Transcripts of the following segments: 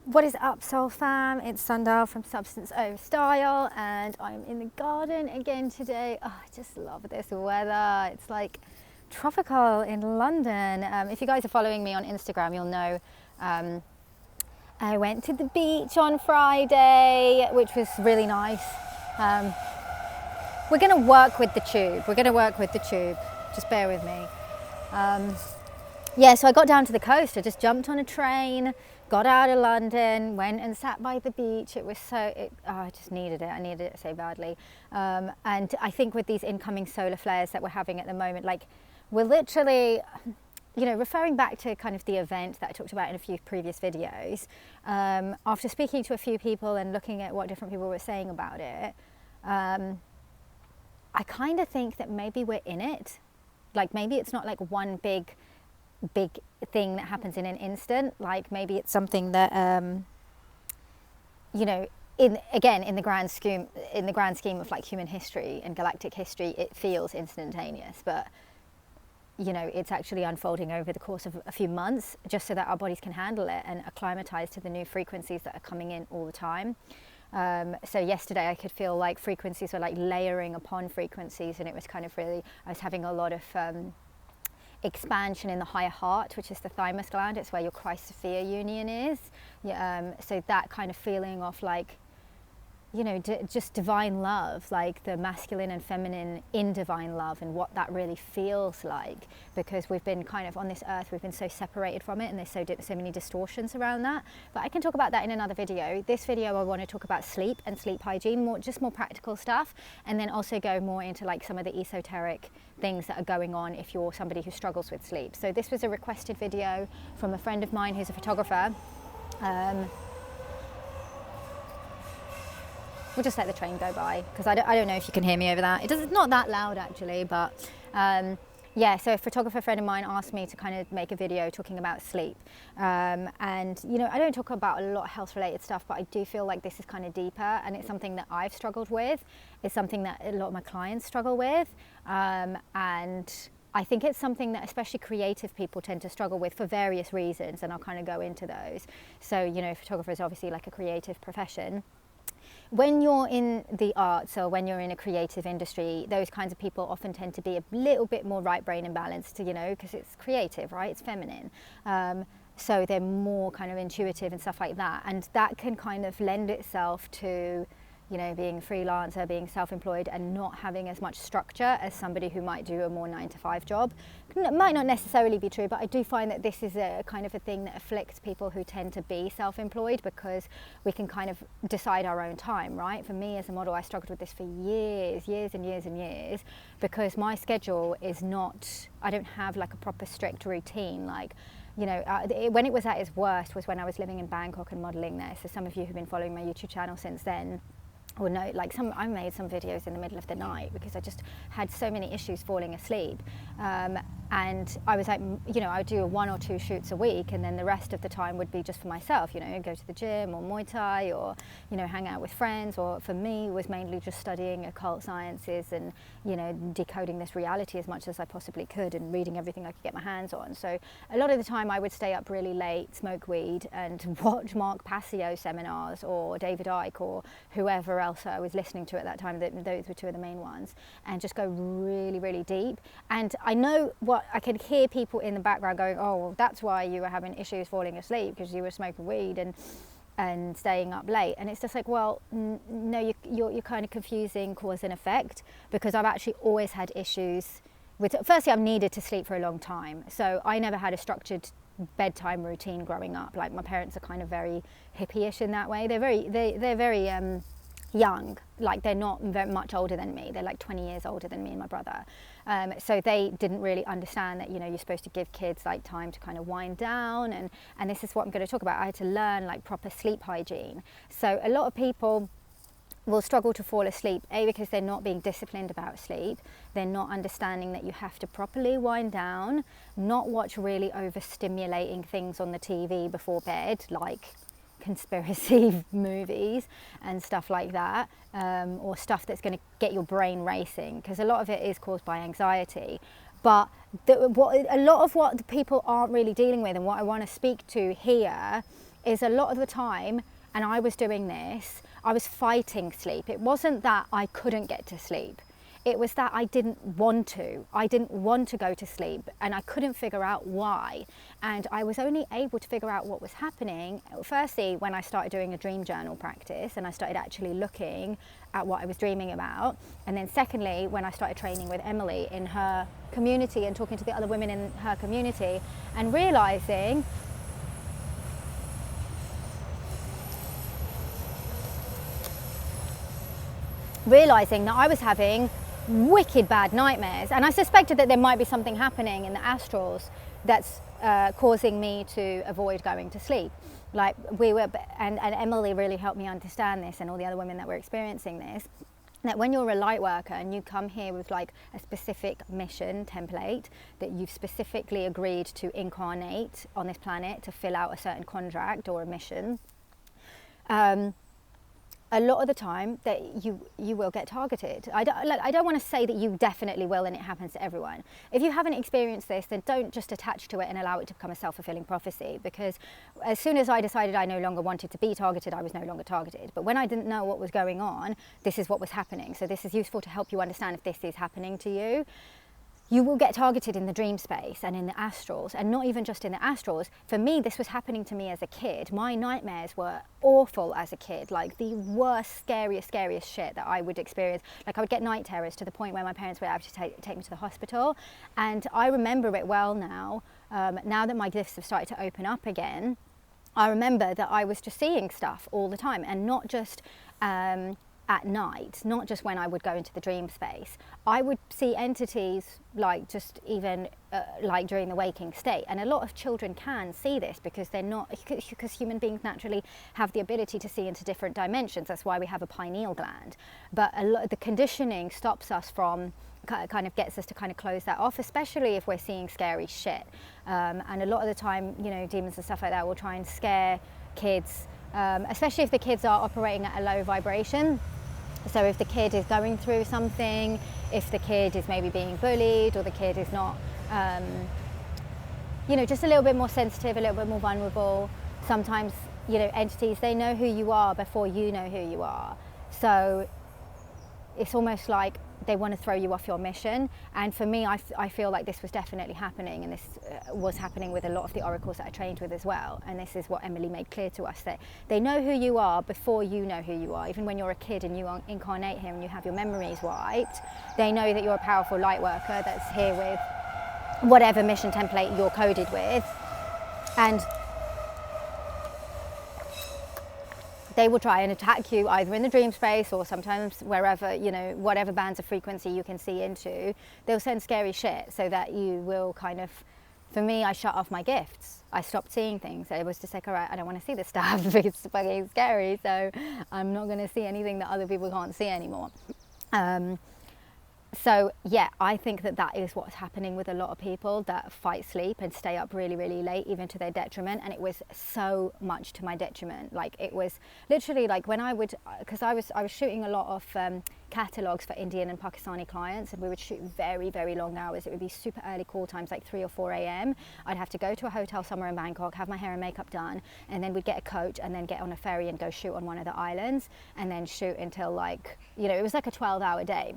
What is up, Soul Fam? It's Sundial from Substance Over Style, and I'm in the garden again today. Oh, I just love this weather. It's like tropical in London. If you guys are following me on Instagram, you'll know I went to the beach on Friday, which was really nice. We're going to work with the tube. Just bear with me. Yeah, so I got down to the coast. I just jumped on a train, got out of London, went and sat by the beach. It was I just needed it. I needed it so badly. And I think with these incoming solar flares that we're having at the moment, like we're literally, referring back to kind of the event that I talked about in a few previous videos, after speaking to a few people and looking at what different people were saying about it, I kind of think that maybe we're in it. Like maybe it's not like one big thing that happens in an instant. Like maybe it's something that in the grand scheme of like human history and galactic history, it feels instantaneous, but it's actually unfolding over the course of a few months, just so that our bodies can handle it and acclimatize to the new frequencies that are coming in all the time. So yesterday I could feel like frequencies were like layering upon frequencies, and it was kind of really, I was having a lot of expansion in the higher heart, which is the thymus gland. It's where your Christ-Sophia union is. So that kind of feeling of like, just divine love, like the masculine and feminine in divine love, and what that really feels like, because we've been kind of on this earth, we've been so separated from it, and there's so many distortions around that. But I can talk about that in another video. This video I want to talk about sleep and sleep hygiene, more practical stuff, and then also go more into like some of the esoteric things that are going on if you're somebody who struggles with sleep. So this was a requested video from a friend of mine who's a photographer. We'll just let the train go by, because I don't know if you can hear me over that. It's not that loud actually, but so a photographer friend of mine asked me to kind of make a video talking about sleep. And I don't talk about a lot of health related stuff, but I do feel like this is kind of deeper, and it's something that I've struggled with. It's something that a lot of my clients struggle with. And I think it's something that especially creative people tend to struggle with for various reasons, and I'll kind of go into those. So, photographer is obviously like a creative profession. When you're in the arts or when you're in a creative industry, those kinds of people often tend to be a little bit more right brain imbalanced, because it's creative, right? It's feminine. So they're more kind of intuitive and stuff like that. And that can kind of lend itself to, being a freelancer, being self-employed, and not having as much structure as somebody who might do a more 9-to-5 job. It might not necessarily be true, but I do find that this is a kind of a thing that afflicts people who tend to be self-employed, because we can kind of decide our own time, right? For me as a model, I struggled with this for years and years, because my schedule is not, I don't have like a proper strict routine. Like, when it was at its worst was when I was living in Bangkok and modeling there. So some of you who've been following my YouTube channel since then or no, like I made some videos in the middle of the night because I just had so many issues falling asleep. And I was like, I would do 1 or 2 shoots a week, and then the rest of the time would be just for myself, go to the gym or Muay Thai or, hang out with friends. Or for me, it was mainly just studying occult sciences and, decoding this reality as much as I possibly could, and reading everything I could get my hands on. So a lot of the time I would stay up really late, smoke weed, and watch Mark Passio seminars or David Icke or whoever else I was listening to at that time. Those were 2 of the main ones, and just go really, really deep. And I know I could hear people in the background going, oh, well, that's why you were having issues falling asleep, because you were smoking weed and staying up late. And it's just like, well, no, you're kind of confusing cause and effect, because I've actually always had issues with, firstly, I've needed to sleep for a long time. So I never had a structured bedtime routine growing up. Like, my parents are kind of very hippie-ish in that way. They're very young, like they're not very much older than me. They're like 20 years older than me and my brother. So they didn't really understand that, you're supposed to give kids like time to kind of wind down. And this is what I'm going to talk about. I had to learn like proper sleep hygiene. So a lot of people will struggle to fall asleep, because they're not being disciplined about sleep. They're not understanding that you have to properly wind down, not watch really overstimulating things on the TV before bed, like conspiracy movies and stuff like that, or stuff that's going to get your brain racing, because a lot of it is caused by anxiety. But a lot of what the people aren't really dealing with, and what I want to speak to here, is a lot of the time, and I was doing this, I was fighting sleep. It wasn't that I couldn't get to sleep. It was that I didn't want to. I didn't want to go to sleep, and I couldn't figure out why. And I was only able to figure out what was happening, firstly, when I started doing a dream journal practice and I started actually looking at what I was dreaming about. And then secondly, when I started training with Emily in her community and talking to the other women in her community and realizing that I was having wicked bad nightmares, and I suspected that there might be something happening in the astrals that's causing me to avoid going to sleep. Like and Emily really helped me understand this, and all the other women that were experiencing this, that when you're a light worker and you come here with like a specific mission template that you've specifically agreed to incarnate on this planet to fill out a certain contract or a mission, a lot of the time that you will get targeted. I don't want to say that you definitely will and it happens to everyone. If you haven't experienced this, then don't just attach to it and allow it to become a self-fulfilling prophecy, because as soon as I decided I no longer wanted to be targeted, I was no longer targeted. But when I didn't know what was going on, this is what was happening. So this is useful to help you understand if this is happening to you. You will get targeted in the dream space and in the astrals, and not even just in the astrals. For me, this was happening to me as a kid. My nightmares were awful as a kid, like the worst, scariest shit that I would experience. Like I would get night terrors to the point where my parents would have to take me to the hospital. And I remember it well now, now that my gifts have started to open up again. I remember that I was just seeing stuff all the time, and not just at night, not just when I would go into the dream space. I would see entities like just even like during the waking state, and a lot of children can see this because they're not, because human beings naturally have the ability to see into different dimensions. That's why we have a pineal gland. But a lot of the conditioning stops us from, kind of gets us to kind of close that off, especially if we're seeing scary shit. And a lot of the time, you know, demons and stuff like that will try and scare kids, especially if the kids are operating at a low vibration. So if the kid is going through something, if the kid is maybe being bullied, or the kid is not, you know, just a little bit more sensitive, a little bit more vulnerable. Sometimes, you know, entities, they know who you are before you know who you are. So it's almost like they want to throw you off your mission. And for me, I feel like this was definitely happening, and this was happening with a lot of the oracles that I trained with as well. And this is what Emily made clear to us, that they know who you are before you know who you are. Even when you're a kid and you incarnate here and you have your memories wiped, they know that you're a powerful light worker that's here with whatever mission template you're coded with. And they will try and attack you either in the dream space or sometimes wherever, you know, whatever bands of frequency you can see into. They'll send scary shit so that you will kind of, for me, I shut off my gifts. I stopped seeing things. It was just like, all right, I don't want to see this stuff because it's fucking scary, so I'm not going to see anything that other people can't see anymore. So yeah, I think that that is what's happening with a lot of people that fight sleep and stay up really, really late, even to their detriment. And it was so much to my detriment. Like it was literally like when I would, because I was shooting a lot of catalogs for Indian and Pakistani clients, and we would shoot very, very long hours. It would be super early call times, like 3 or 4 a.m. I'd have to go to a hotel somewhere in Bangkok, have my hair and makeup done, and then we'd get a coach and then get on a ferry and go shoot on one of the islands, and then shoot until, like, you know, it was like a 12-hour day.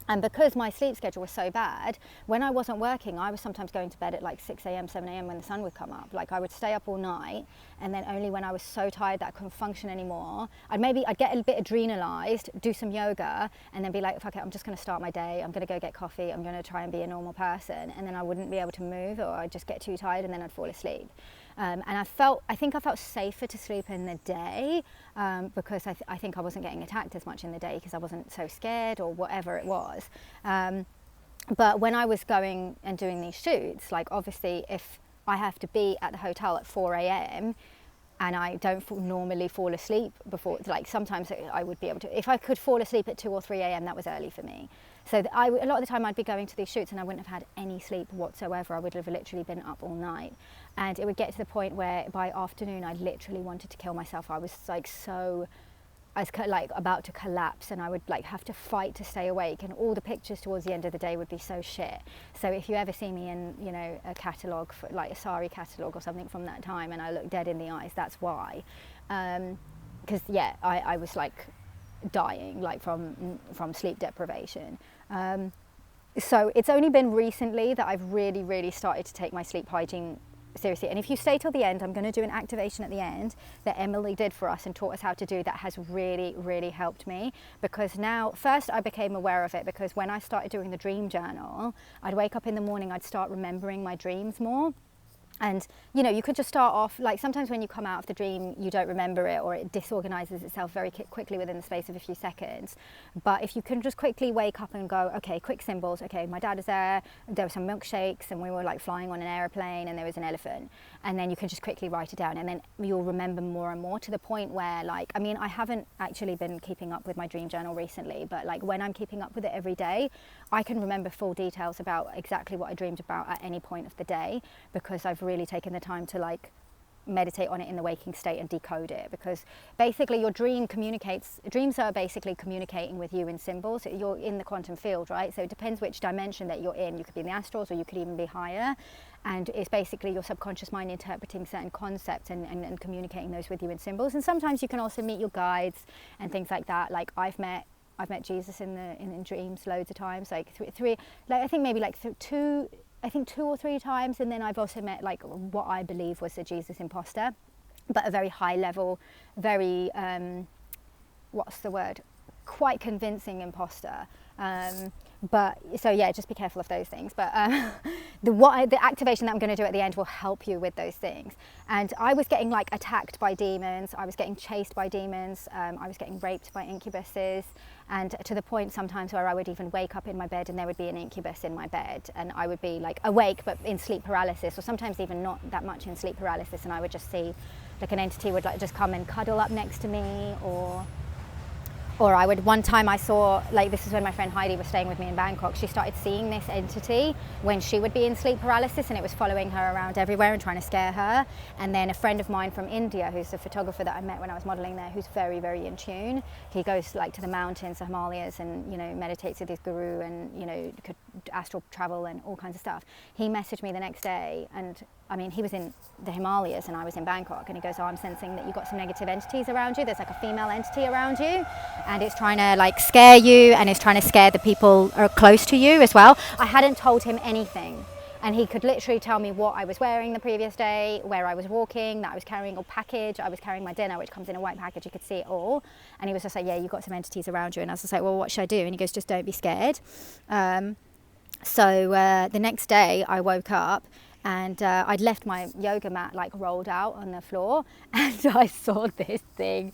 And because my sleep schedule was so bad, when I wasn't working, I was sometimes going to bed at like 6 a.m, 7 a.m. when the sun would come up. Like I would stay up all night, and then only when I was so tired that I couldn't function anymore, I'd get a bit adrenalized, do some yoga, and then be like, fuck it, I'm just gonna start my day, I'm gonna go get coffee, I'm gonna try and be a normal person, and then I wouldn't be able to move, or I'd just get too tired and then I'd fall asleep. And I think I felt safer to sleep in the day, because I think I wasn't getting attacked as much in the day because I wasn't so scared or whatever it was. But when I was going and doing these shoots, like obviously if I have to be at the hotel at 4 a.m. and I don't normally fall asleep before, like sometimes I would be able to, if I could fall asleep at 2 or 3 a.m, that was early for me. So a lot of the time I'd be going to these shoots and I wouldn't have had any sleep whatsoever. I would have literally been up all night. And it would get to the point where by afternoon I literally wanted to kill myself. I was like so I was like about to collapse, and I would like have to fight to stay awake, and all the pictures towards the end of the day would be so shit. So if you ever see me in, you know, a catalogue, like a sari catalogue or something from that time, and I look dead in the eyes, that's why. Because yeah, I was like dying, like from sleep deprivation. So it's only been recently that I've really started to take my sleep hygiene seriously. And if you stay till the end, I'm going to do an activation at the end that Emily did for us and taught us how to do, that has really helped me. Because now, first I became aware of it because when I started doing the dream journal, I'd wake up in the morning, I'd start remembering my dreams more. And you know, you could just start off, like sometimes when you come out of the dream you don't remember it, or it disorganizes itself very quickly within the space of a few seconds. But if you can just quickly wake up and go, okay, quick symbols, okay, my dad is there were some milkshakes, and we were like flying on an airplane, and there was an elephant, and then you can just quickly write it down, and then you'll remember more and more, to the point where, like, I mean, I haven't actually been keeping up with my dream journal recently, but like when I'm keeping up with it every day, I can remember full details about exactly what I dreamed about at any point of the day, because I've really taken the time to like meditate on it in the waking state and decode it. Because basically your dreams are basically communicating with you in symbols. You're in the quantum field, right? So it depends which dimension that you're in. You could be in the astrals, or you could even be higher, and it's basically your subconscious mind interpreting certain concepts and communicating those with you in symbols. And sometimes you can also meet your guides and things like that. Like I've met Jesus in dreams loads of times, like three, like I think maybe like two or three times. And then I've also met like what I believe was the Jesus imposter, but a very high level, very quite convincing imposter. But so yeah, just be careful of those things. But the activation that I'm going to do at the end will help you with those things. And I was getting like attacked by demons, I was getting chased by demons, I was getting raped by incubuses, and to the point sometimes where I would even wake up in my bed and there would be an incubus in my bed, and I would be like awake but in sleep paralysis, or sometimes even not that much in sleep paralysis, and I would just see like an entity would like just come and cuddle up next to me, or I would, one time I saw, like this is when my friend Heidi was staying with me in Bangkok, she started seeing this entity when she would be in sleep paralysis, and it was following her around everywhere and trying to scare her. And then a friend of mine from India, who's a photographer that I met when I was modeling there, who's very in tune, he goes like to the mountains, the Himalayas, and you know, meditates with his guru, and you know, could astral travel and all kinds of stuff. He messaged me the next day, and I mean, he was in the Himalayas and I was in Bangkok, and he goes, oh, I'm sensing that you've got some negative entities around you. There's like a female entity around you, and it's trying to like scare you, and it's trying to scare the people are close to you as well. I hadn't told him anything, and he could literally tell me what I was wearing the previous day, where I was walking, that I was carrying a package. I was carrying my dinner, which comes in a white package. You could see it all. And he was just like, yeah, you've got some entities around you. And I was just like, well, what should I do? And he goes, just don't be scared. So the next day I woke up, and I'd left my yoga mat like rolled out on the floor, and I saw this thing,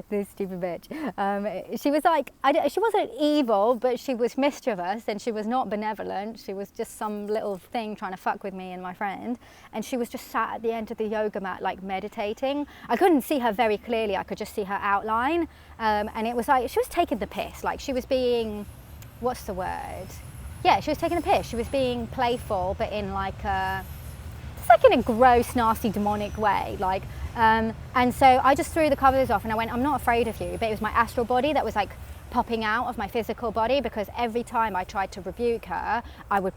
this stupid bitch. She was like, she wasn't evil, but she was mischievous, and she was not benevolent. She was just some little thing trying to fuck with me and my friend. And she was just sat at the end of the yoga mat like meditating. I couldn't see her very clearly, I could just see her outline. And it was like, she was taking the piss, like she was being, what's the word? Yeah, she was taking the piss. She was being playful, but in like a, like in a gross, nasty, demonic way, like, and so I just threw the covers off and I went, I'm not afraid of you. But it was my astral body that was like popping out of my physical body, because every time I tried to rebuke her, I would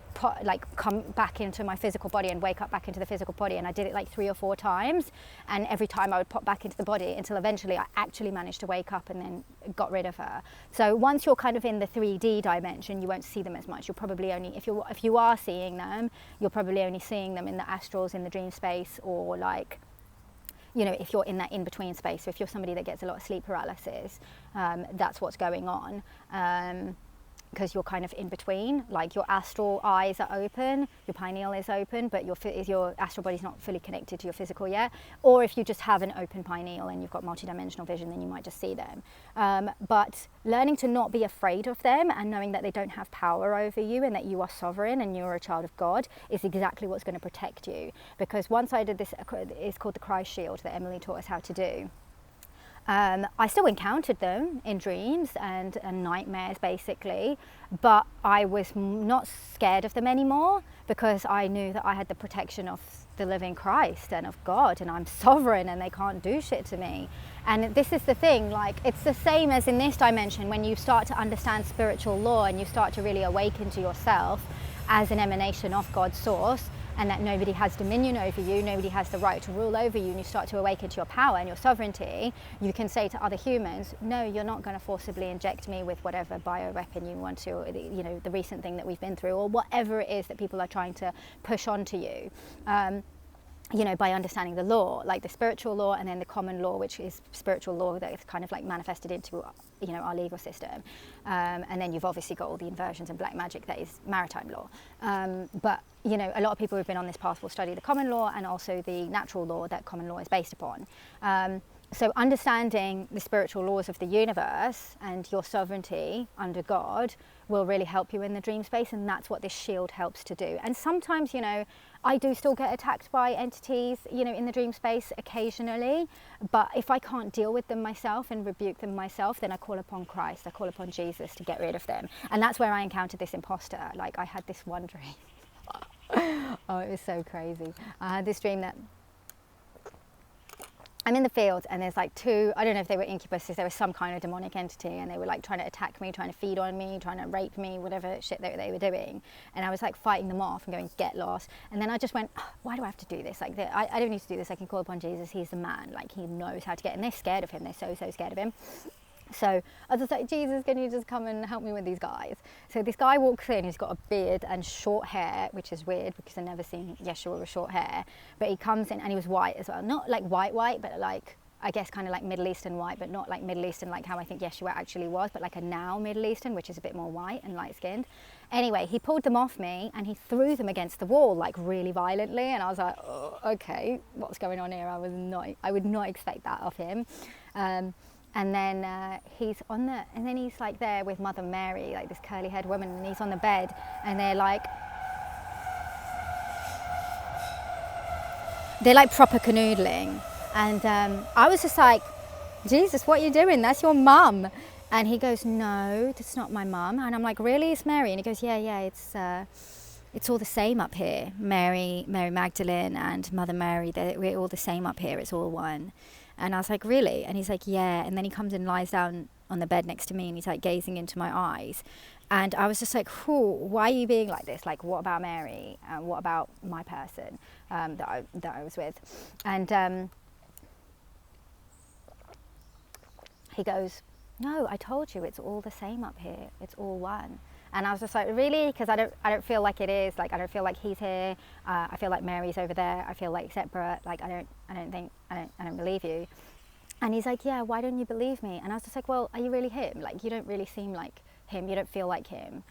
come back into my physical body and wake up back into the physical body. And I did it like 3 or 4 times, and every time I would pop back into the body, until eventually I actually managed to wake up and then got rid of her. So once you're kind of in the 3D dimension, you won't see them as much. You'll probably only, if you are seeing them, you're probably only seeing them in the astrals, in the dream space, or like, you know, if you're in that in-between space. So if you're somebody that gets a lot of sleep paralysis, that's what's going on, because you're kind of in between. Like your astral eyes are open, your pineal is open, but your astral body's not fully connected to your physical yet. Or if you just have an open pineal and you've got multidimensional vision, then you might just see them. But learning to not be afraid of them, and knowing that they don't have power over you, and that you are sovereign and you're a child of God, is exactly what's going to protect you. Because once I did this, it's called the Christ Shield that Emily taught us how to do. I still encountered them in dreams and nightmares basically, but I was not scared of them anymore because I knew that I had the protection of the living Christ and of God, and I'm sovereign and they can't do shit to me. And this is the thing, like, it's the same as in this dimension when you start to understand spiritual law and you start to really awaken to yourself as an emanation of God's source, and that nobody has dominion over you, nobody has the right to rule over you, and you start to awaken to your power and your sovereignty, you can say to other humans, no, you're not going to forcibly inject me with whatever bioweapon you want to, or the recent thing that we've been through, or whatever it is that people are trying to push onto you. By understanding the law, like the spiritual law and then the common law, which is spiritual law that is kind of like manifested into, our legal system. And then you've obviously got all the inversions and black magic that is maritime law. But a lot of people who've been on this path will study the common law and also the natural law that common law is based upon. So understanding the spiritual laws of the universe and your sovereignty under God will really help you in the dream space, and that's what this shield helps to do. And sometimes, I do still get attacked by entities, in the dream space occasionally, but if I can't deal with them myself and rebuke them myself, then I call upon Christ, I call upon Jesus to get rid of them. And that's where I encountered this imposter. Like, I had this one dream. Oh, it was so crazy. I had this dream that I'm in the field and there's like two, I don't know if they were incubuses, there was some kind of demonic entity, and they were like trying to attack me, trying to feed on me, trying to rape me, whatever shit they were doing. And I was like fighting them off and going, get lost. And then I just went, why do I have to do this? Like, I don't need to do this. I can call upon Jesus. He's the man. Like, he knows how to get, and they're scared of him. They're so scared of him. So I was just like, Jesus, can you just come and help me with these guys? So this guy walks in, he's got a beard and short hair, which is weird because I've never seen Yeshua with short hair. But he comes in and he was white as well. Not like white, but like, I guess kind of like Middle Eastern white, but not like Middle Eastern like how I think Yeshua actually was, but like a now Middle Eastern, which is a bit more white and light skinned. Anyway, he pulled them off me and he threw them against the wall like really violently. And I was like, oh, okay, what's going on here? I would not expect that of him. And then he's like there with Mother Mary, like this curly haired woman, and he's on the bed and they're like proper canoodling. And I was just like, Jesus, what are you doing? That's your mum. And he goes, no, that's not my mum. And I'm like, really? It's Mary? And he goes, yeah, it's all the same up here. Mary Magdalene and Mother Mary, we're all the same up here. It's all one. And I was like, really? And he's like, yeah. And then he comes and lies down on the bed next to me and he's like gazing into my eyes. And I was just like, why are you being like this? Like, what about Mary? What about my person that I was with? And he goes, no, I told you, it's all the same up here. It's all one. And I was just like, really? Because I don't feel like it is. Like, I don't feel like he's here. I feel like Mary's over there. I feel like separate. Like, I don't believe you. And he's like, yeah, why don't you believe me? And I was just like, well, are you really him? Like, you don't really seem like him. You don't feel like him.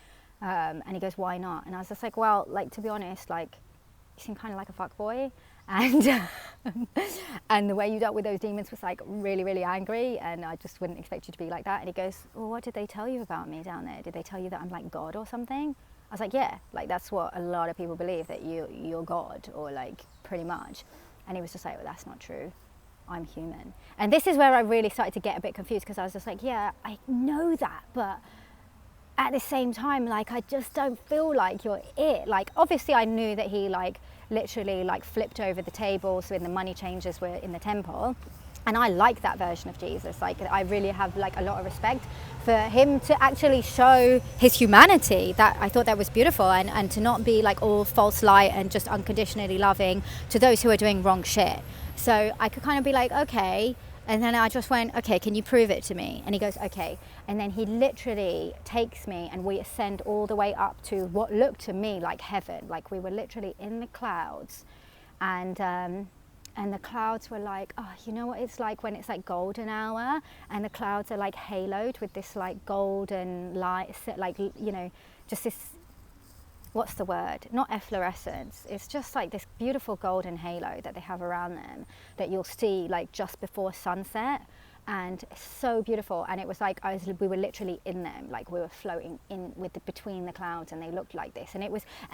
And he goes, why not? And I was just like, well, like, to be honest, like, you seem kind of like a fuckboy. And and the way you dealt with those demons was like really, really angry, and I just wouldn't expect you to be like that. And he goes, well, what did they tell you about me down there? Did they tell you that I'm like God or something? I was like, yeah, like that's what a lot of people believe, that you're God, or like pretty much. And he was just like, well, that's not true. I'm human. And this is where I really started to get a bit confused, because I was just like, yeah, I know that, but at the same time, like, I just don't feel like you're it. Like, obviously I knew that he like literally like flipped over the tables when the money changers were in the temple, and I like that version of Jesus. Like, I really have like a lot of respect for him to actually show his humanity. That I thought that was beautiful, and to not be like all false light and just unconditionally loving to those who are doing wrong shit. So I could kind of be like, okay. And then I just went, okay, can you prove it to me? And he goes, okay. And then he literally takes me and we ascend all the way up to what looked to me like heaven. Like, we were literally in the clouds. And the clouds were like, oh, you know what it's like when it's like golden hour? And the clouds are like haloed with this like golden light, like, you know, just this, what's the word? Not efflorescence. It's just like this beautiful golden halo that they have around them that you'll see like just before sunset. and so beautiful. And it was like we were literally in them, like we were floating in with between the clouds, and they looked like this. And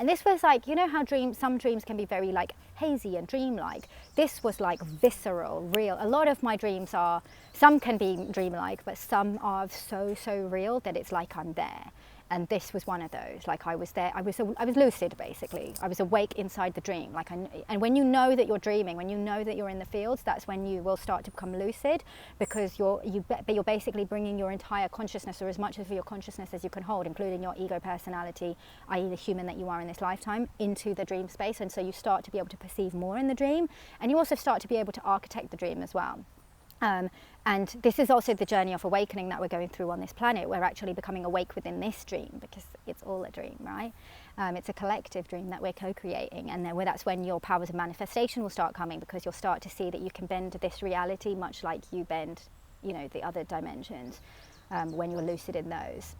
this was like, you know how some dreams can be very like hazy and dreamlike. This was like visceral, real. A lot of my dreams are, some can be dreamlike, but some are so real that it's like I'm there. And this was one of those. Like I was there. I was lucid, basically. I was awake inside the dream. And when you know that you're dreaming, when you know that you're in the fields, that's when you will start to become lucid, because you're basically bringing your entire consciousness, or as much of your consciousness as you can hold, including your ego personality, i.e. the human that you are in this lifetime, into the dream space. And so you start to be able to perceive more in the dream, and you also start to be able to architect the dream as well. And this is also the journey of awakening that we're going through on this planet. We're actually becoming awake within this dream, because it's all a dream, right? It's a collective dream that we're co-creating, and then that's when your powers of manifestation will start coming, because you'll start to see that you can bend this reality much like you bend, you know, the other dimensions, when you're lucid in those.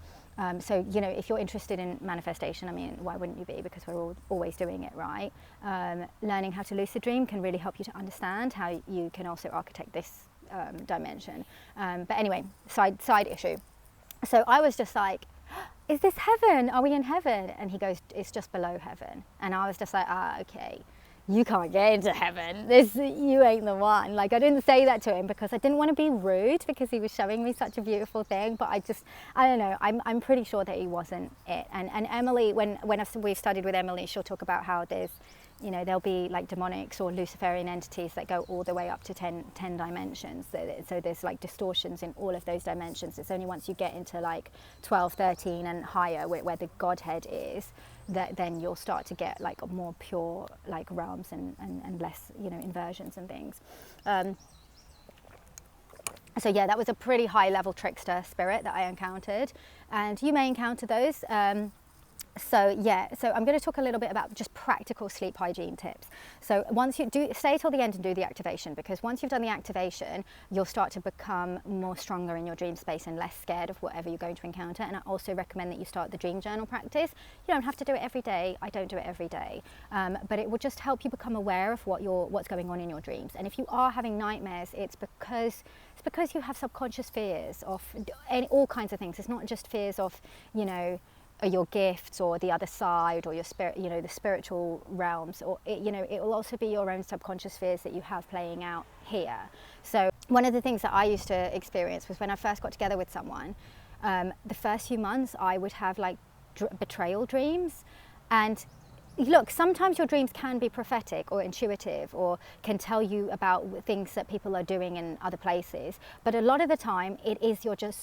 So, you know, if you're interested in manifestation, I mean, why wouldn't you be? Because we're always doing it, right? Learning how to lucid dream can really help you to understand how you can also architect this dimension. But anyway, side issue. So I was just like, is this heaven? Are we in heaven? And he goes, it's just below heaven. And I was just like, okay, you can't get into heaven. You ain't the one. Like, I didn't say that to him because I didn't want to be rude, because he was showing me such a beautiful thing. But I don't know. I'm pretty sure that he wasn't it. And Emily, when we've studied with Emily, she'll talk about how there's, you know, there'll be like demonics or Luciferian entities that go all the way up to 10 dimensions. So there's like distortions in all of those dimensions. It's only once you get into like 12, 13 and higher, where the Godhead is, that then you'll start to get like more pure like realms and less, you know, inversions and things. So yeah, that was a pretty high level trickster spirit that I encountered, and you may encounter those. So I'm going to talk a little bit about just practical sleep hygiene tips. So once you stay till the end and do the activation, because once you've done the activation, you'll start to become more stronger in your dream space and less scared of whatever you're going to encounter. And I also recommend that you start the dream journal practice. You don't have to do it every day. I don't do it every day, but it will just help you become aware of what's going on in your dreams. And if you are having nightmares, it's because you have subconscious fears of all kinds of things. It's not just fears of, you know, your gifts or the other side or your spirit, you know, the spiritual realms, or it will also be your own subconscious fears that you have playing out here. So one of the things that I used to experience was when I first got together with someone, the first few months I would have like betrayal dreams. And look, sometimes your dreams can be prophetic or intuitive, or can tell you about things that people are doing in other places. But a lot of the time, it is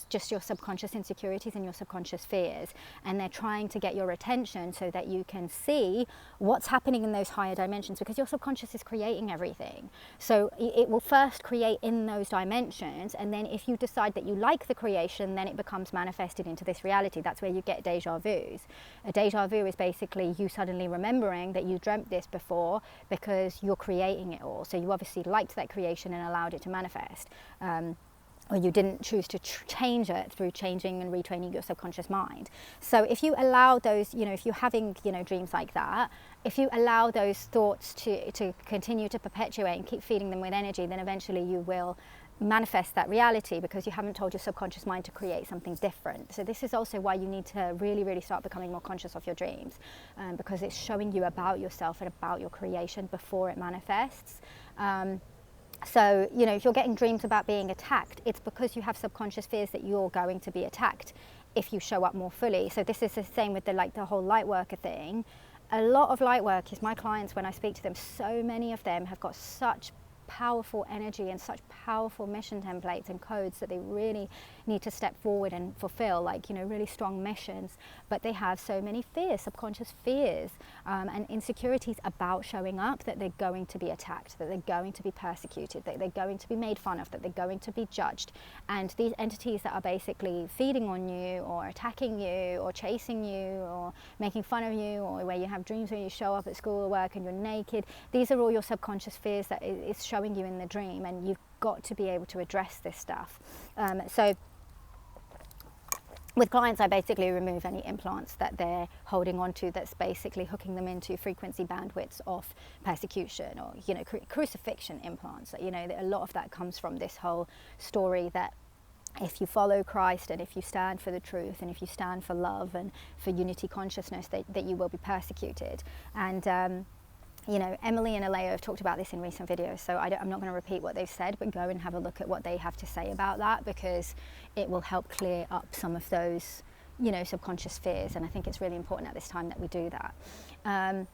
just your subconscious insecurities and your subconscious fears, and they're trying to get your attention so that you can see what's happening in those higher dimensions, because your subconscious is creating everything. So it will first create in those dimensions, and then if you decide that you like the creation, then it becomes manifested into this reality. That's where you get deja vus. A deja vu is basically you suddenly remembering that you dreamt this before, because you're creating it all. So you obviously liked that creation and allowed it to manifest, or you didn't choose to change it through changing and retraining your subconscious mind. So if you allow those, you know, if you're having, you know, dreams like that, if you allow those thoughts to continue to perpetuate and keep feeding them with energy, then eventually you will manifest that reality, because you haven't told your subconscious mind to create something different. So this is also why you need to really start becoming more conscious of your dreams, because it's showing you about yourself and about your creation before it manifests. So, you know, if you're getting dreams about being attacked, it's because you have subconscious fears that you're going to be attacked if you show up more fully. So this is the same with the whole light worker thing. A lot of light workers, my clients, when I speak to them, so many of them have got such powerful energy and such powerful mission templates and codes that they really need to step forward and fulfill, like, you know, really strong missions, but they have so many fears, subconscious fears, and insecurities about showing up, that they're going to be attacked, that they're going to be persecuted, that they're going to be made fun of, that they're going to be judged. And these entities that are basically feeding on you or attacking you or chasing you or making fun of you, or where you have dreams where you show up at school or work and you're naked, these are all your subconscious fears that is showing you in the dream, and you've got to be able to address this stuff. with clients, I basically remove any implants that they're holding on to that's basically hooking them into frequency bandwidths of persecution or, crucifixion implants. A lot of that comes from this whole story that if you follow Christ and if you stand for the truth and if you stand for love and for unity consciousness, that you will be persecuted. And Emily and Aleo have talked about this in recent videos, so I'm not going to repeat what they've said, but go and have a look at what they have to say about that, because it will help clear up some of those, subconscious fears. And I think it's really important at this time that we do that.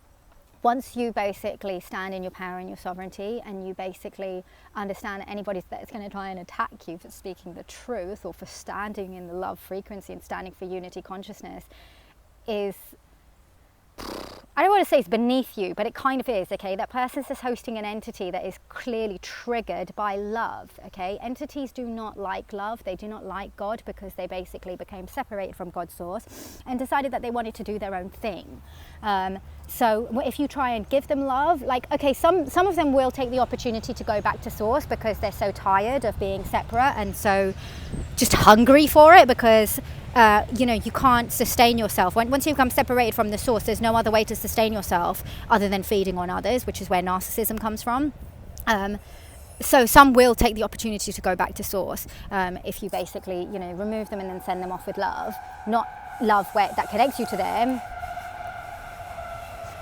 Once you basically stand in your power and your sovereignty, and you basically understand that anybody that's going to try and attack you for speaking the truth or for standing in the love frequency and standing for unity consciousness is, I don't want to say it's beneath you, but it kind of is, okay? That person's just hosting an entity that is clearly triggered by love, okay? Entities do not like love. They do not like God, because they basically became separated from God's source and decided that they wanted to do their own thing. So if you try and give them love, some of them will take the opportunity to go back to source because they're so tired of being separate and so just hungry for it, because you can't sustain yourself. Once you become separated from the source, there's no other way to sustain yourself other than feeding on others, which is where narcissism comes from. So some will take the opportunity to go back to source if you basically, remove them and then send them off with love. Not love that connects you to them,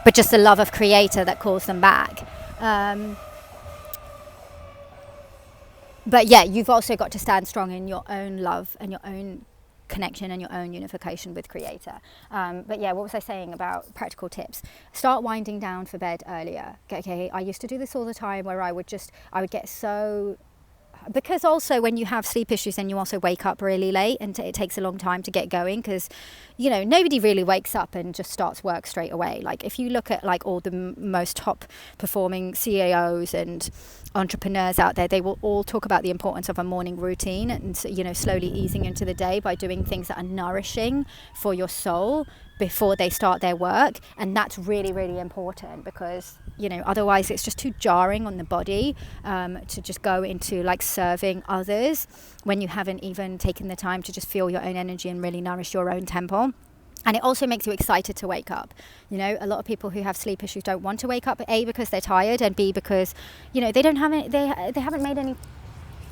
but just the love of Creator that calls them back. But yeah, you've also got to stand strong in your own love and your own connection and your own unification with Creator. But yeah, what was I saying about practical tips? Start winding down for bed earlier. Okay, I used to do this all the time, where I would get so, because also when you have sleep issues, then you also wake up really late, and it takes a long time to get going, because nobody really wakes up and just starts work straight away. Like if you look at all the most top performing CEOs and entrepreneurs out there, they will all talk about the importance of a morning routine and slowly easing into the day by doing things that are nourishing for your soul before they start their work. And that's really, really important, because otherwise it's just too jarring on the body to just go into serving others when you haven't even taken the time to just feel your own energy and really nourish your own temple. And it also makes you excited to wake up. A lot of people who have sleep issues don't want to wake up, A, because they're tired, and B, because they don't have any, they haven't made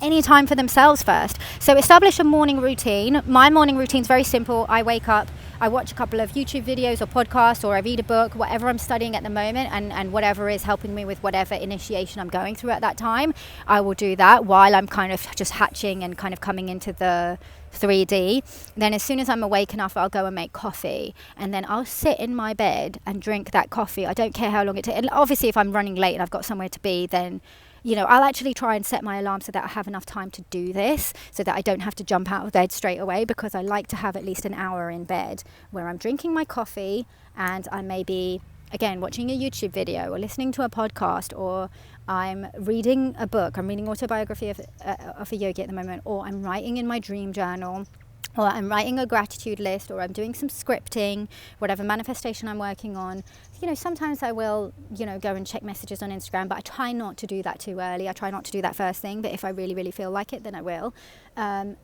any time for themselves first. So establish a morning routine. My morning routine is very simple. I wake up, I watch a couple of YouTube videos or podcasts, or I read a book, whatever I'm studying at the moment, and whatever is helping me with whatever initiation I'm going through at that time, I will do that while I'm kind of just hatching and kind of coming into the 3D. Then as soon as I'm awake enough, I'll go and make coffee, and then I'll sit in my bed and drink that coffee. I don't care how long it takes. And obviously if I'm running late and I've got somewhere to be, then I'll actually try and set my alarm so that I have enough time to do this, so that I don't have to jump out of bed straight away, because I like to have at least an hour in bed where I'm drinking my coffee and I may be, again, watching a YouTube video or listening to a podcast, or I'm reading a book. I'm reading autobiography of a yogi at the moment, or I'm writing in my dream journal, or I'm writing a gratitude list, or I'm doing some scripting, whatever manifestation I'm working on. Sometimes I will, go and check messages on Instagram, but I try not to do that too early. I try not to do that first thing, but if I really, really feel like it, then I will.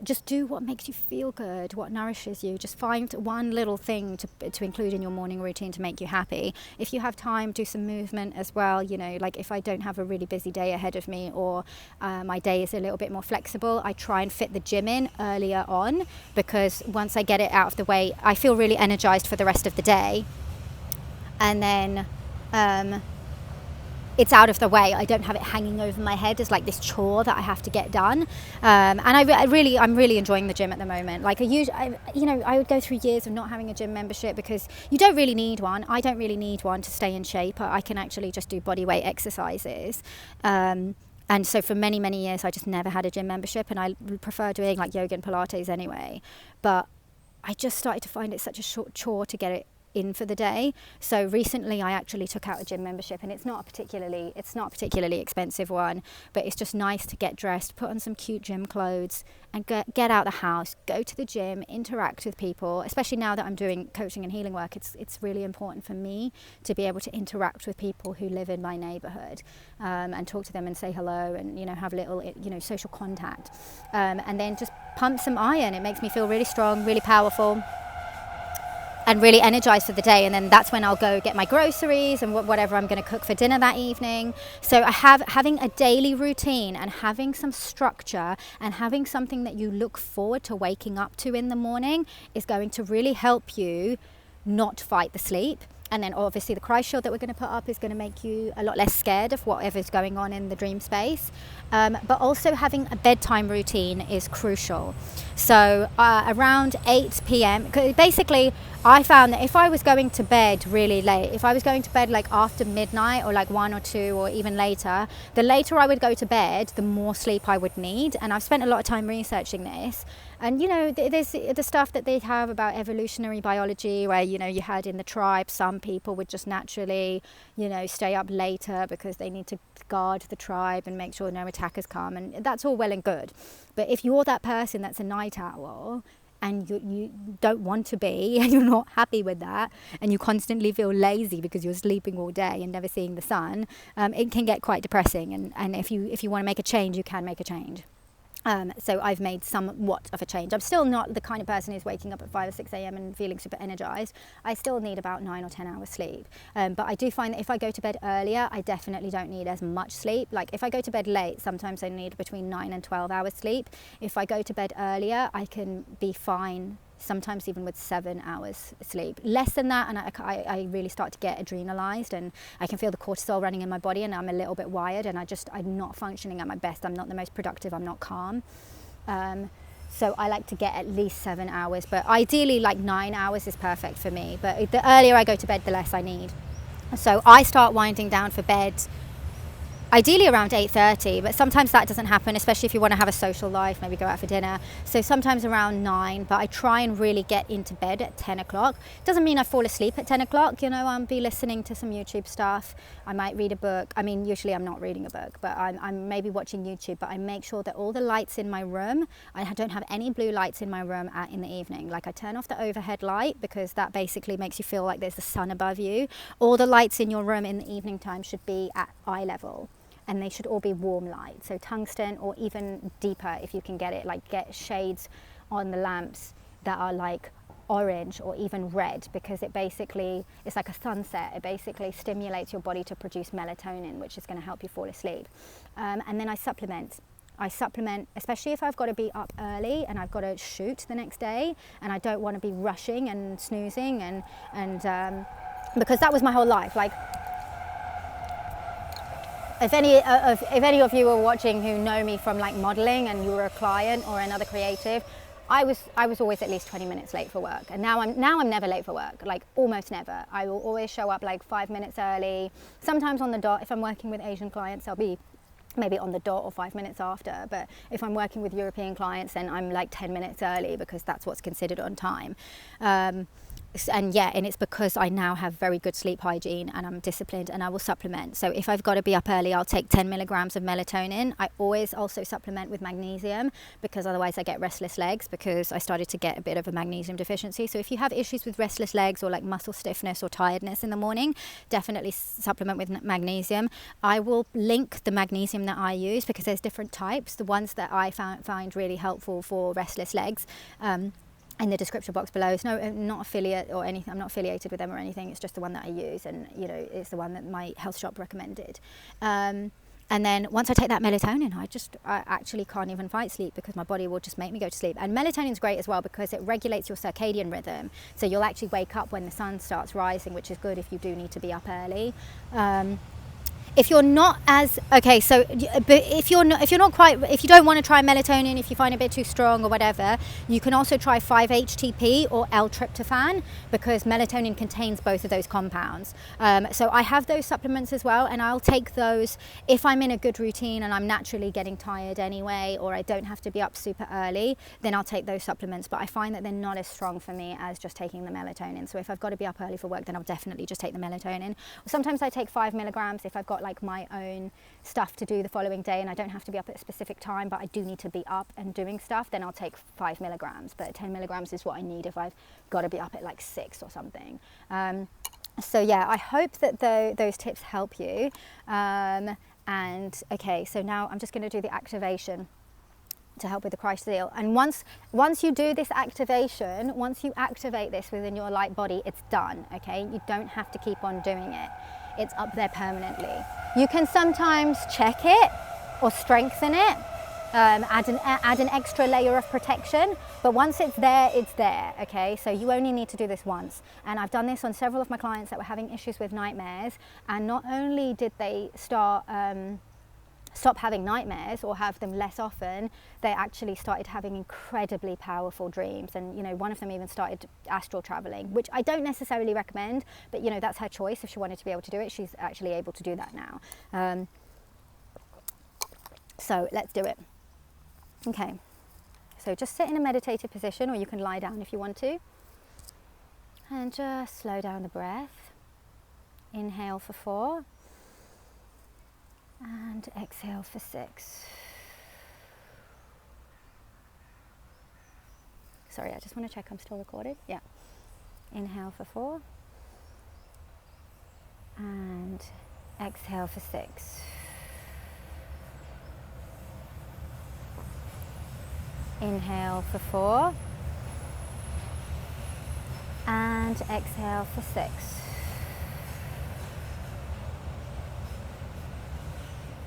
Just do what makes you feel good, what nourishes you. Just find one little thing to include in your morning routine to make you happy. If you have time, do some movement as well. If I don't have a really busy day ahead of me, or my day is a little bit more flexible, I try and fit the gym in earlier on, because once I get it out of the way, I feel really energized for the rest of the day. And then it's out of the way. I don't have it hanging over my head as this chore that I have to get done. And I'm really enjoying the gym at the moment. I would go through years of not having a gym membership, because you don't really need one. I don't really need one to stay in shape. I can actually just do body weight exercises. And so for many, many years, I just never had a gym membership, and I prefer doing yoga and Pilates anyway. But I just started to find it such a short chore to get it in for the day. So recently I actually took out a gym membership, and it's not a particularly expensive one, but it's just nice to get dressed, put on some cute gym clothes, and get out the house, go to the gym, interact with people. Especially now that I'm doing coaching and healing work, it's really important for me to be able to interact with people who live in my neighborhood, and talk to them and say hello, and have little social contact, and then just pump some iron. It makes me feel really strong, really powerful, and really energized for the day. And then that's when I'll go get my groceries and whatever I'm going to cook for dinner that evening. So having a daily routine and having some structure and having something that you look forward to waking up to in the morning is going to really help you not fight the sleep. And then obviously the cry shield that we're going to put up is going to make you a lot less scared of whatever's going on in the dream space. But also having a bedtime routine is crucial. So around 8 p.m, basically I found that if I was going to bed really late, if I was going to bed like after midnight or like 1 or 2 or even later, the later I would go to bed, the more sleep I would need. And I've spent a lot of time researching this. And there's the stuff that they have about evolutionary biology, where you had in the tribe, some people would just naturally stay up later because they need to guard the tribe and make sure no attackers come, and that's all well and good. But if you're that person that's a night owl, and you don't want to be, and you're not happy with that, and you constantly feel lazy because you're sleeping all day and never seeing the sun, it can get quite depressing. And if you want to make a change, you can make a change. So I've made somewhat of a change. I'm still not the kind of person who's waking up at 5 or 6 a.m. and feeling super energized. I still need about 9 or 10 hours sleep. But I do find that if I go to bed earlier, I definitely don't need as much sleep. Like if I go to bed late, sometimes I need between 9 and 12 hours sleep. If I go to bed earlier, I can be fine, sometimes even with 7 hours sleep. Less than that, and I really start to get adrenalized, and I can feel the cortisol running in my body, and I'm a little bit wired, and I'm not functioning at my best. I'm not the most productive, I'm not calm. So I like to get at least 7 hours, but ideally like 9 hours is perfect for me. But the earlier I go to bed, the less I need. So I start winding down for bed ideally around 8:30, but sometimes that doesn't happen, especially if you want to have a social life, maybe go out for dinner. So sometimes around 9, but I try and really get into bed at 10 o'clock. Doesn't mean I fall asleep at 10 o'clock, I'll be listening to some YouTube stuff. I might read a book. I mean, usually I'm not reading a book, but I'm maybe watching YouTube, but I make sure that all the lights in my room, I don't have any blue lights in my room in the evening. Like I turn off the overhead light because that basically makes you feel like there's the sun above you. All the lights in your room in the evening time should be at eye level. And they should all be warm light, so tungsten or even deeper if you can get it. Like get shades on the lamps that are like orange or even red, because it's like a sunset. It basically stimulates your body to produce melatonin, which is going to help you fall asleep. And then I supplement, especially if I've got to be up early and I've got to shoot the next day, and I don't want to be rushing and snoozing and because that was my whole life. Like, if any of you are watching who know me from like modeling and you were a client or another creative, I was always at least 20 minutes late for work, and now I'm never late for work, like almost never. I will always show up like 5 minutes early, sometimes on the dot. If I'm working with Asian clients, I'll be maybe on the dot or 5 minutes after, but if I'm working with European clients, then I'm like 10 minutes early because that's what's considered on time. And it's because I now have very good sleep hygiene and I'm disciplined, and I will supplement. So if I've got to be up early, I'll take 10 milligrams of melatonin. I always also supplement with magnesium, because otherwise I get restless legs, because I started to get a bit of a magnesium deficiency. So if you have issues with restless legs or like muscle stiffness or tiredness in the morning, definitely supplement with magnesium. I will link the magnesium that I use, because there's different types. The ones that I find really helpful for restless legs, in the description box below. It's not affiliate or anything. I'm not affiliated with them or anything. It's just the one that I use, and it's the one that my health shop recommended. And then once I take that melatonin, I actually can't even fight sleep, because my body will just make me go to sleep. And melatonin's great as well because it regulates your circadian rhythm. So you'll actually wake up when the sun starts rising, which is good if you do need to be up early. if you're not as okay, so but if you're not quite, if you don't want to try melatonin, if you find it a bit too strong or whatever, you can also try 5-HTP or L-tryptophan, because melatonin contains both of those compounds. So I have those supplements as well, and I'll take those if I'm in a good routine and I'm naturally getting tired anyway, or I don't have to be up super early, then I'll take those supplements. But I find that they're not as strong for me as just taking the melatonin. So if I've got to be up early for work, then I'll definitely just take the melatonin. Sometimes I take 5 milligrams if I've got like my own stuff to do the following day and I don't have to be up at a specific time, but I do need to be up and doing stuff, then I'll take 5 milligrams. But 10 milligrams is what I need if I've got to be up at like 6 or something. So yeah, I hope that those tips help you. And okay, so now I'm just going to do the activation to help with the Christ seal. And once you do this activation, once you activate this within your light body, it's done, okay? You don't have to keep on doing it. It's up there permanently. You can sometimes check it or strengthen it, add an extra layer of protection, but once it's there, okay? So you only need to do this once. And I've done this on several of my clients that were having issues with nightmares, and not only did they stop having nightmares or have them less often, they actually started having incredibly powerful dreams. And you know, one of them even started astral traveling, which I don't necessarily recommend, but you know, that's her choice. If she wanted to be able to do it, she's actually able to do that now. So let's do it. Okay, so just sit in a meditative position, or you can lie down if you want to, and just slow down the breath. Inhale for 4 and exhale for 6. Sorry, I just want to check I'm still recorded. Yeah. Inhale for 4 and exhale for 6. Inhale for 4 and exhale for 6.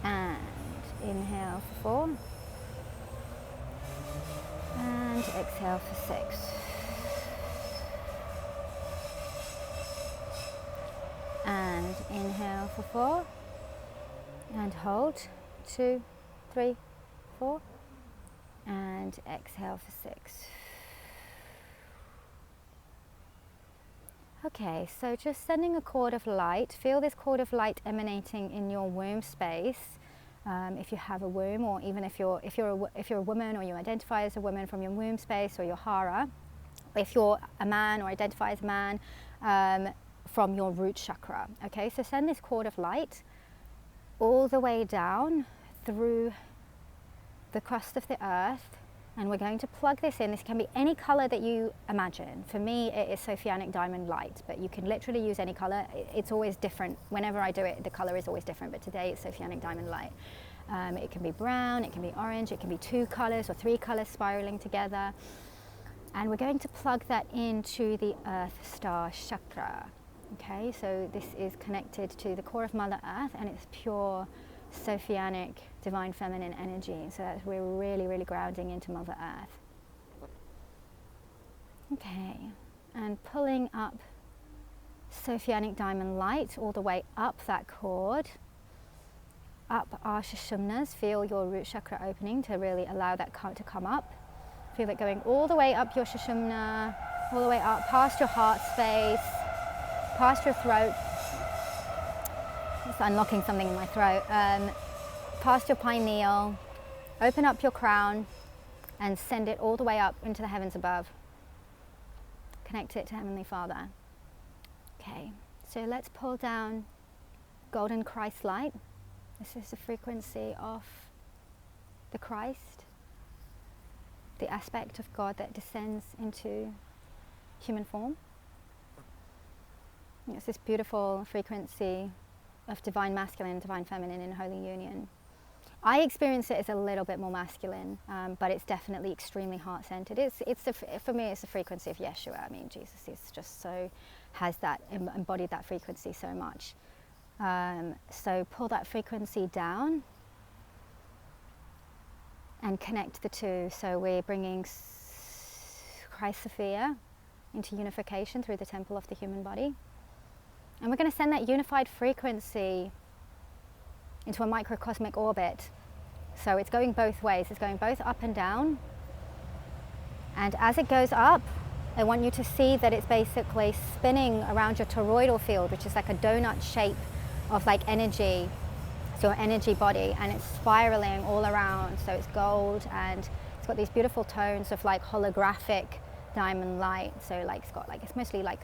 And inhale for 4 and exhale for 6. And inhale for 4 and hold. 2, 3, 4. And exhale for 6. Okay, so just sending a cord of light. Feel this cord of light emanating in your womb space. If you have a womb, or even if you're a woman, or you identify as a woman, from your womb space or your hara. If you're a man or identify as a man, from your root chakra. Okay, so send this cord of light all the way down through the crust of the earth, and we're going to plug this in. This can be any color that you imagine. For me, it is Sophianic diamond light, but you can literally use any color. It's always different. Whenever I do it, the color is always different, but today it's Sophianic diamond light. It can be brown, it can be orange, it can be 2 colors or 3 colors spiraling together. And we're going to plug that into the Earth Star Chakra. Okay, so this is connected to the core of Mother Earth, and it's pure Sophianic divine feminine energy. So that's, we're really, really grounding into Mother Earth. Okay, and pulling up Sophianic diamond light all the way up that cord, up our Sushumnas. Feel your root chakra opening to really allow that to come up. Feel it going all the way up your Sushumna, all the way up past your heart space, past your throat. It's unlocking something in my throat. Past your pineal, open up your crown and send it all the way up into the heavens above. Connect it to Heavenly Father. Okay, so let's pull down golden Christ light. This is the frequency of the Christ, the aspect of God that descends into human form. It's this beautiful frequency of divine masculine, divine feminine in holy union. I experience it as a little bit more masculine, but it's definitely extremely heart-centered. For me, it's the frequency of Yeshua. I mean, Jesus is just so, has that, embodied that frequency so much. So pull that frequency down and connect the two. So we're bringing Christ Sophia into unification through the temple of the human body. And we're going to send that unified frequency into a microcosmic orbit. So it's going both ways. It's going both up and down. And as it goes up, I want you to see that it's basically spinning around your toroidal field, which is like a donut shape of like energy. So your energy body, and it's spiraling all around. So it's gold, and it's got these beautiful tones of like holographic diamond light. So like it's mostly like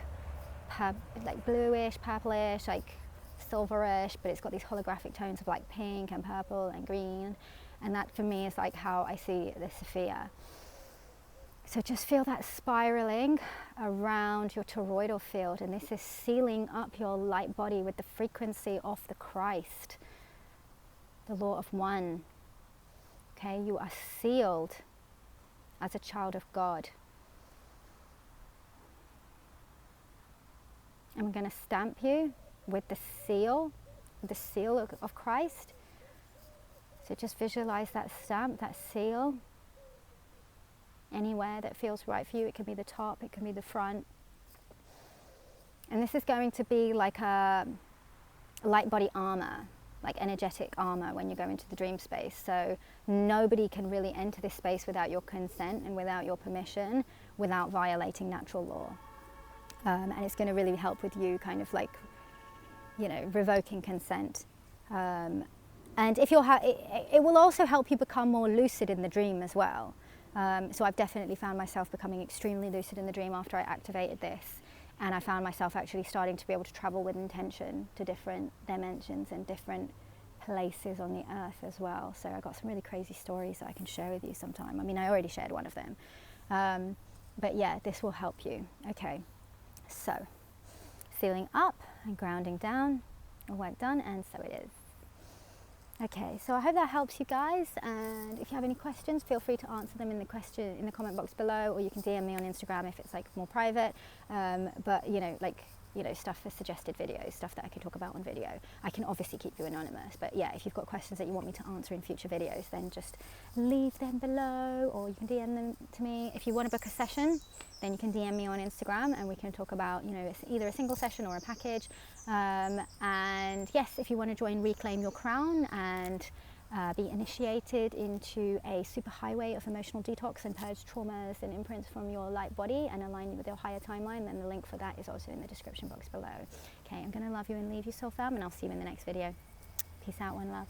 bluish, purplish, like silverish, but it's got these holographic tones of like pink and purple and green. And that for me is like how I see the Sophia. So just feel that spiraling around your toroidal field, and this is sealing up your light body with the frequency of the Christ, the law of one. Okay, you are sealed as a child of God. I'm going to stamp you with the seal of Christ. So just visualize that stamp, that seal, anywhere that feels right for you. It can be the top, it can be the front. And this is going to be like a light body armor, like energetic armor when you go into the dream space. So nobody can really enter this space without your consent and without your permission, without violating natural law. And it's going to really help with you kind of like, you know, revoking consent. And if you're it will also help you become more lucid in the dream as well. So I've definitely found myself becoming extremely lucid in the dream after I activated this, and I found myself actually starting to be able to travel with intention to different dimensions and different places on the earth as well. So I got some really crazy stories that I can share with you sometime. I mean, I already shared one of them, but yeah, this will help you. Okay, so sealing up and grounding down, all work done, and so it is. Okay, so I hope that helps you guys, and if you have any questions, feel free to answer them in the comment box below, or you can DM me on Instagram if it's like more private. But stuff for suggested videos, stuff that I can talk about on video. I can obviously keep you anonymous, but yeah, if you've got questions that you want me to answer in future videos, then just leave them below, or you can DM them to me. If you want to book a session, then you can DM me on Instagram, and we can talk about, you know, either a single session or a package. And yes, if you want to join Reclaim Your Crown and be initiated into a super highway of emotional detox and purge traumas and imprints from your light body and align you with your higher timeline, then the link for that is also in the description box below. Okay, I'm going to love you and leave you, soul fam, and I'll see you in the next video. Peace out, one love.